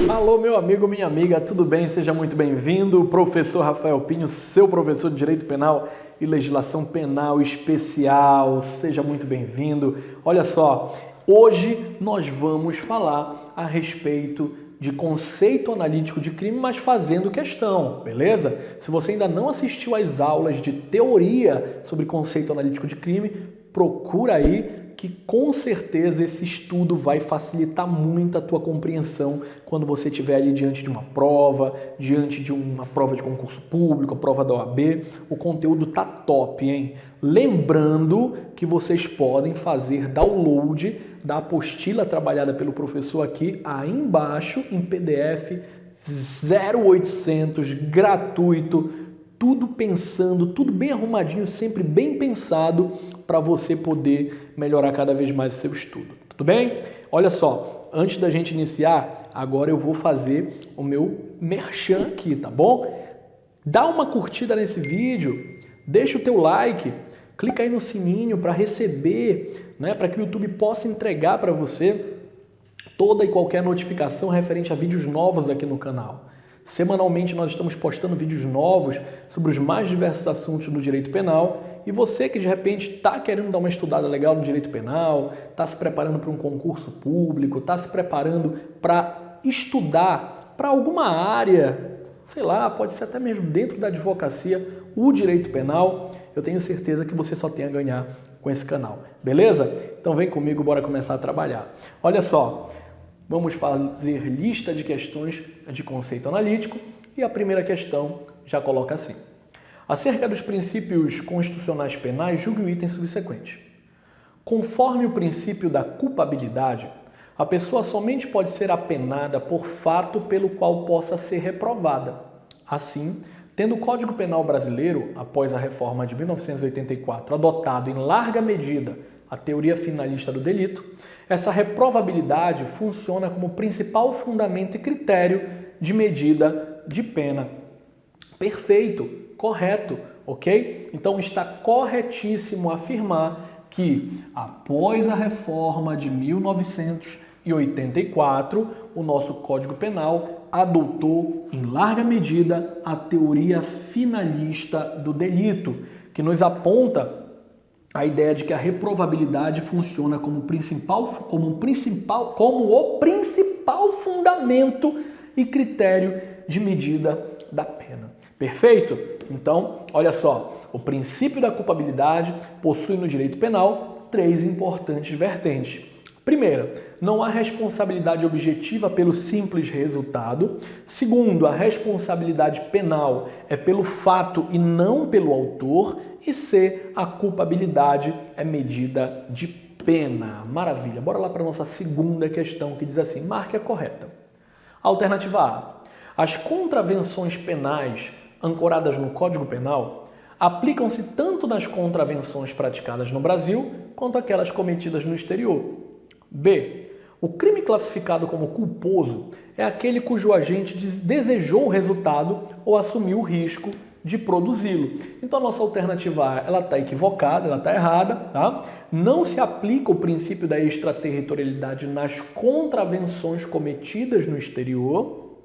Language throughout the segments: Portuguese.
Alô, meu amigo, minha amiga, tudo bem? Seja muito bem-vindo. Professor Rafael Pinho, seu professor de Direito Penal e Legislação Penal Especial. Seja muito bem-vindo. Olha só, hoje nós vamos falar a respeito de conceito analítico de crime, mas fazendo questão, beleza? Se você ainda não assistiu às aulas de teoria sobre conceito analítico de crime, procura aí, que com certeza esse estudo vai facilitar muito a tua compreensão quando você estiver ali diante de uma prova, diante de uma prova de concurso público, a prova da OAB. O conteúdo tá top, hein? Lembrando que vocês podem fazer download da apostila trabalhada pelo professor aqui, aí embaixo, em PDF 0800, gratuito, tudo pensando, tudo bem arrumadinho, sempre bem pensado para você poder melhorar cada vez mais o seu estudo. Tudo bem? Olha só, antes da gente iniciar, agora eu vou fazer o meu merchan aqui, tá bom? Dá uma curtida nesse vídeo, deixa o teu like, clica aí no sininho para receber, né, para que o YouTube possa entregar para você toda e qualquer notificação referente a vídeos novos aqui no canal. Semanalmente nós estamos postando vídeos novos sobre os mais diversos assuntos do direito penal e você que de repente está querendo dar uma estudada legal no direito penal, está se preparando para um concurso público, está se preparando para estudar para alguma área, sei lá, pode ser até mesmo dentro da advocacia, o direito penal, eu tenho certeza que você só tem a ganhar com esse canal, beleza? Então vem comigo, bora começar a trabalhar. Olha só, vamos fazer lista de questões de conceito analítico e a primeira questão já coloca assim. Acerca dos princípios constitucionais penais, julgue o item subsequente. Conforme o princípio da culpabilidade, a pessoa somente pode ser apenada por fato pelo qual possa ser reprovada. Assim, tendo o Código Penal brasileiro, após a reforma de 1984, adotado em larga medida a teoria finalista do delito, essa reprovabilidade funciona como principal fundamento e critério de medida de pena. Perfeito, correto, ok? Então está corretíssimo afirmar que após a reforma de 1984, o nosso Código Penal adotou em larga medida a teoria finalista do delito, que nos aponta a ideia de que a reprovabilidade funciona como o principal fundamento e critério de medida da pena. Perfeito? Então, olha só, o princípio da culpabilidade possui no direito penal três importantes vertentes. Primeira, não há responsabilidade objetiva pelo simples resultado. Segundo, a responsabilidade penal é pelo fato e não pelo autor. E C, a culpabilidade é medida de pena. Maravilha. Bora lá para a nossa segunda questão que diz assim, marque a correta. Alternativa A. As contravenções penais ancoradas no Código Penal aplicam-se tanto nas contravenções praticadas no Brasil quanto aquelas cometidas no exterior. B. O crime classificado como culposo é aquele cujo agente desejou o resultado ou assumiu o risco de produzi-lo. Então a nossa alternativa A, ela está equivocada, ela está errada, tá? Não se aplica o princípio da extraterritorialidade nas contravenções cometidas no exterior.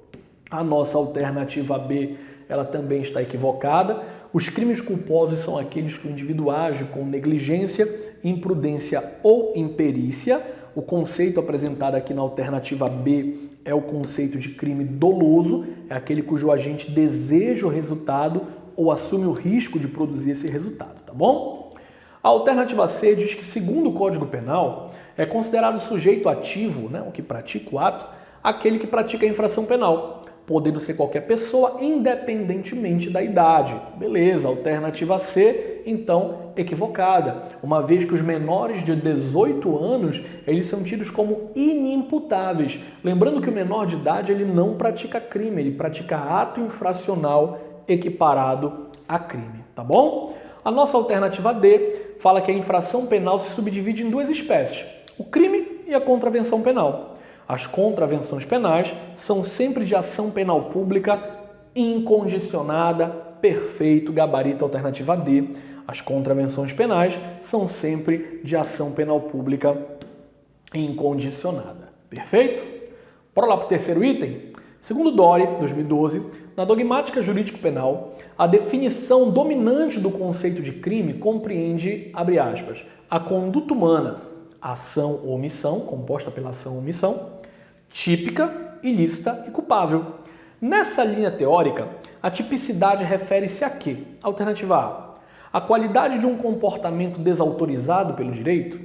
A nossa alternativa B, ela também está equivocada. Os crimes culposos são aqueles que o indivíduo age com negligência, imprudência ou imperícia. O conceito apresentado aqui na alternativa B é o conceito de crime doloso, é aquele cujo agente deseja o resultado ou assume o risco de produzir esse resultado, tá bom? A alternativa C diz que, segundo o Código Penal, é considerado sujeito ativo, né, o que pratica o ato, aquele que pratica a infração penal, podendo ser qualquer pessoa, independentemente da idade. Beleza, alternativa C, então, equivocada, uma vez que os menores de 18 anos, eles são tidos como inimputáveis. Lembrando que o menor de idade, ele não pratica crime, ele pratica ato infracional equiparado a crime, tá bom? A nossa alternativa D fala que a infração penal se subdivide em duas espécies, o crime e a contravenção penal. As contravenções penais são sempre de ação penal pública incondicionada, perfeito, gabarito, alternativa D. As contravenções penais são sempre de ação penal pública incondicionada. Perfeito? Bora lá para o terceiro item? Segundo Dory, 2012, na dogmática jurídico-penal, a definição dominante do conceito de crime compreende, abre aspas, a conduta humana, ação ou omissão, composta pela ação ou omissão, típica, ilícita e culpável. Nessa linha teórica, a tipicidade refere-se a quê? Alternativa A. A qualidade de um comportamento desautorizado pelo direito.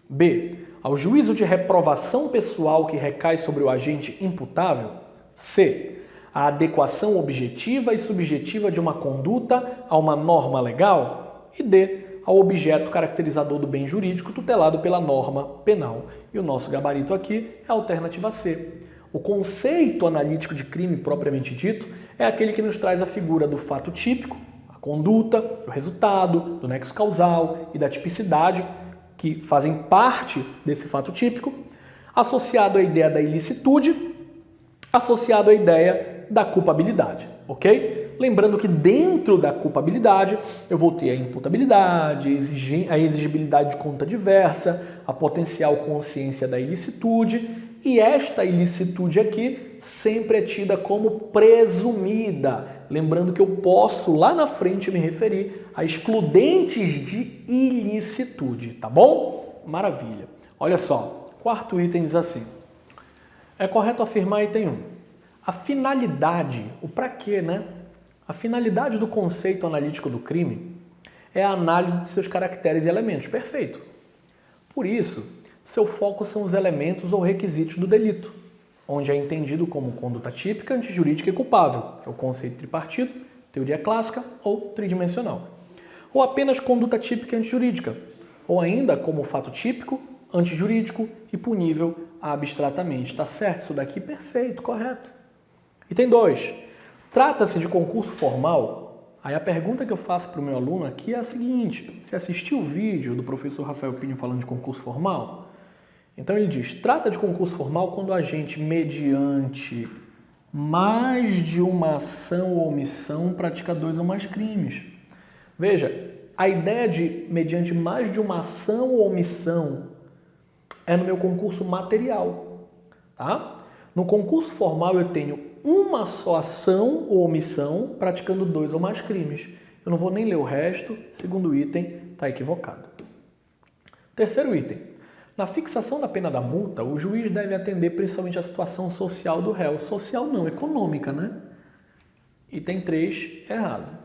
B. Ao juízo de reprovação pessoal que recai sobre o agente imputável. C. A adequação objetiva e subjetiva de uma conduta a uma norma legal. E D. Ao objeto caracterizador do bem jurídico tutelado pela norma penal. E o nosso gabarito aqui é a alternativa C. O conceito analítico de crime propriamente dito é aquele que nos traz a figura do fato típico, a conduta, do resultado, do nexo causal e da tipicidade, que fazem parte desse fato típico, associado à ideia da ilicitude, associado à ideia da culpabilidade, ok? Lembrando que dentro da culpabilidade eu vou ter a imputabilidade, a exigibilidade de conta diversa, a potencial consciência da ilicitude, e esta ilicitude aqui sempre é tida como presumida. Lembrando que eu posso lá na frente me referir a excludentes de ilicitude, tá bom? Maravilha. Olha só, quarto item diz assim. É correto afirmar, item 1. A finalidade, o pra quê, né? A finalidade do conceito analítico do crime é a análise de seus caracteres e elementos. Perfeito. Por isso, seu foco são os elementos ou requisitos do delito, onde é entendido como conduta típica, antijurídica e culpável, que é o conceito tripartido, teoria clássica ou tridimensional. Ou apenas conduta típica e antijurídica, ou ainda como fato típico, antijurídico e punível abstratamente. Tá certo isso daqui? Perfeito, correto. Item 2. Trata-se de concurso formal? Aí a pergunta que eu faço para o meu aluno aqui é a seguinte: você assistiu o vídeo do professor Rafael Pinho falando de concurso formal? Então ele diz, trata de concurso formal quando o agente, mediante mais de uma ação ou omissão, pratica 2 ou mais crimes. Veja, a ideia de mediante mais de uma ação ou omissão é no meu concurso material. Tá? No concurso formal eu tenho uma só ação ou omissão praticando 2 ou mais crimes. Eu não vou nem ler o resto, segundo item, está equivocado. Terceiro item. Na fixação da pena da multa, o juiz deve atender principalmente à situação social do réu. Social não, econômica, né? Item 3, errado.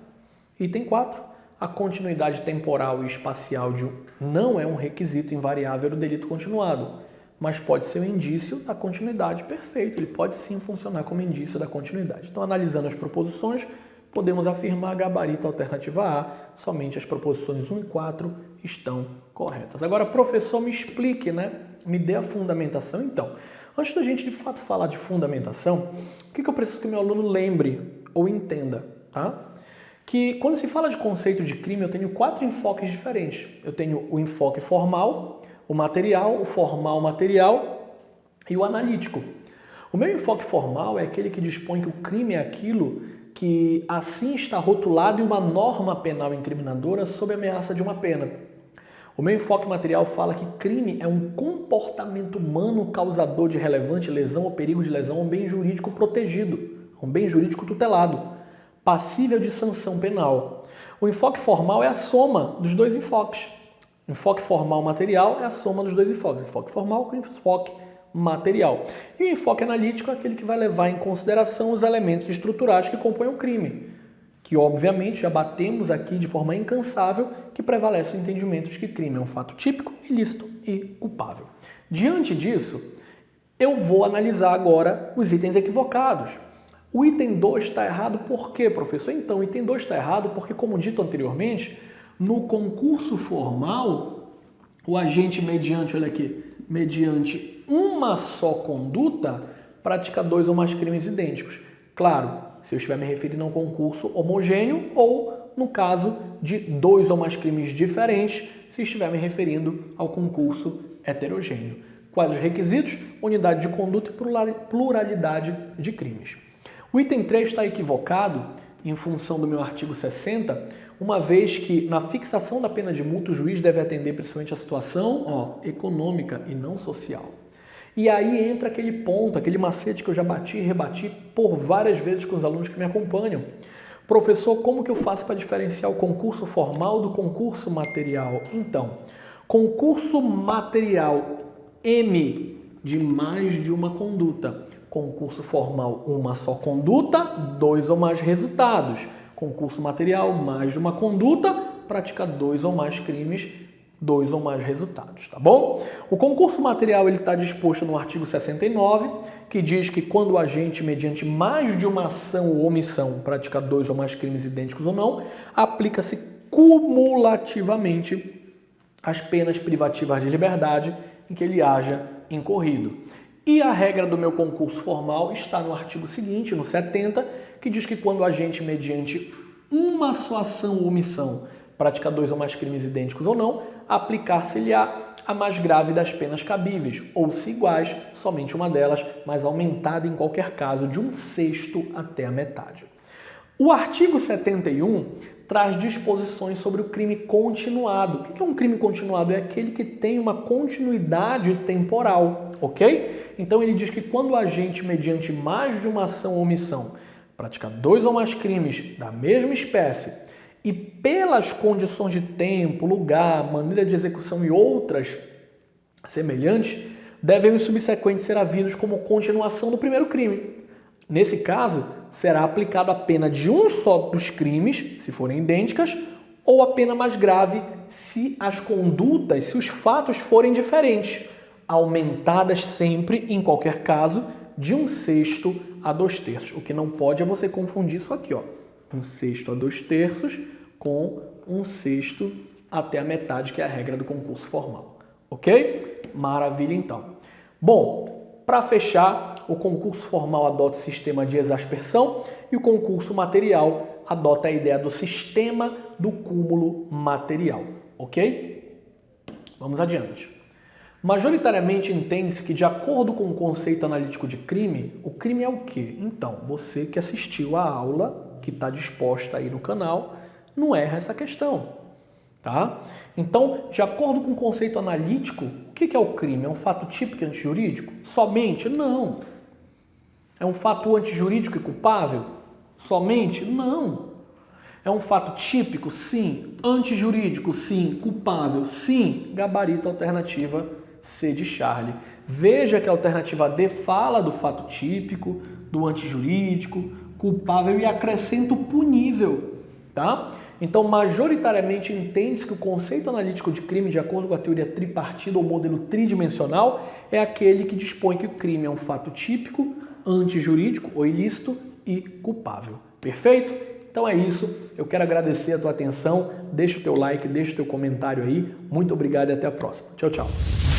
Item 4, a continuidade temporal e espacial não é um requisito invariável do delito continuado, mas pode ser um indício da continuidade. Perfeito, ele pode sim funcionar como indício da continuidade. Então, analisando as proposições, podemos afirmar gabarito alternativa A, somente as proposições 1 e 4 estão corretas. Agora, professor, me explique, né? Me dê a fundamentação. Então, antes da gente de fato falar de fundamentação, o que eu preciso que meu aluno lembre ou entenda, tá? Que quando se fala de conceito de crime, eu tenho 4 enfoques diferentes. Eu tenho o enfoque formal, o material, o formal material e o analítico. O meu enfoque formal é aquele que dispõe que o crime é aquilo que assim está rotulado em uma norma penal incriminadora sob ameaça de uma pena. O meu enfoque material fala que crime é um comportamento humano causador de relevante lesão ou perigo de lesão a um bem jurídico protegido, um bem jurídico tutelado, passível de sanção penal. O enfoque formal é a soma dos 2 enfoques. O enfoque formal material é a soma dos 2 enfoques, enfoque formal com enfoque material. E o enfoque analítico é aquele que vai levar em consideração os elementos estruturais que compõem o crime, que obviamente já batemos aqui de forma incansável que prevalece o entendimento de que crime é um fato típico, ilícito e culpável. Diante disso, eu vou analisar agora os itens equivocados. O item 2 está errado por quê, professor? Então, o item 2 está errado porque, como dito anteriormente, no concurso formal, o agente mediante, olha aqui, mediante uma só conduta, pratica 2 ou mais crimes idênticos. Claro, se eu estiver me referindo a um concurso homogêneo ou, no caso, de 2 ou mais crimes diferentes, se estiver me referindo ao concurso heterogêneo. Quais os requisitos? Unidade de conduta e pluralidade de crimes. O item 3 está equivocado em função do meu artigo 60, uma vez que na fixação da pena de multa o juiz deve atender principalmente a situação econômica e não social. E aí entra aquele ponto, aquele macete que eu já bati e rebati por várias vezes com os alunos que me acompanham. Professor, como que eu faço para diferenciar o concurso formal do concurso material? Então, concurso material M de mais de uma conduta. Concurso formal, uma só conduta, 2 ou mais resultados. Concurso material, mais de uma conduta, pratica 2 ou mais crimes, 2 ou mais resultados, tá bom? O concurso material ele está disposto no artigo 69, que diz que quando o agente, mediante mais de uma ação ou omissão, pratica 2 ou mais crimes idênticos ou não, aplica-se cumulativamente as penas privativas de liberdade em que ele haja incorrido. E a regra do meu concurso formal está no artigo seguinte, no 70, que diz que quando o agente, mediante uma só ação ou omissão, pratica 2 ou mais crimes idênticos ou não, aplicar-se-lhe-á a mais grave das penas cabíveis, ou se iguais, somente uma delas, mas aumentada em qualquer caso de 1/6 até a metade. O artigo 71 traz disposições sobre o crime continuado. O que é um crime continuado? É aquele que tem uma continuidade temporal, ok? Então ele diz que quando o agente, mediante mais de uma ação ou omissão, pratica 2 ou mais crimes da mesma espécie e pelas condições de tempo, lugar, maneira de execução e outras semelhantes, devem os subsequentes ser havidos como continuação do primeiro crime. Nesse caso, será aplicada a pena de um só dos crimes, se forem idênticas, ou a pena mais grave se as condutas, se os fatos forem diferentes, aumentadas sempre, em qualquer caso, de 1/6 a 2/3. O que não pode é você confundir isso aqui, ó. 1/6 a 2/3 com 1/6 até a metade, que é a regra do concurso formal. Ok? Maravilha, então. Bom, para fechar, o concurso formal adota o sistema de exaspersão e o concurso material adota a ideia do sistema do cúmulo material. Ok? Vamos adiante. Majoritariamente entende-se que, de acordo com o conceito analítico de crime, o crime é o quê? Então, você que assistiu a aula, que está disposta aí no canal, não erra essa questão, tá? Então, de acordo com o conceito analítico, o que é o crime? É um fato típico e antijurídico? Somente? Não. É um fato antijurídico e culpável? Somente? Não. É um fato típico? Sim. Antijurídico? Sim. Culpável? Sim. Gabarito alternativa C de Charlie. Veja que a alternativa D fala do fato típico, do antijurídico, culpável e acrescenta o punível, tá? Então, majoritariamente entende-se que o conceito analítico de crime, de acordo com a teoria tripartida ou modelo tridimensional, é aquele que dispõe que o crime é um fato típico, antijurídico ou ilícito e culpável. Perfeito? Então é isso. Eu quero agradecer a tua atenção. Deixa o teu like, deixa o teu comentário aí. Muito obrigado e até a próxima. Tchau, tchau.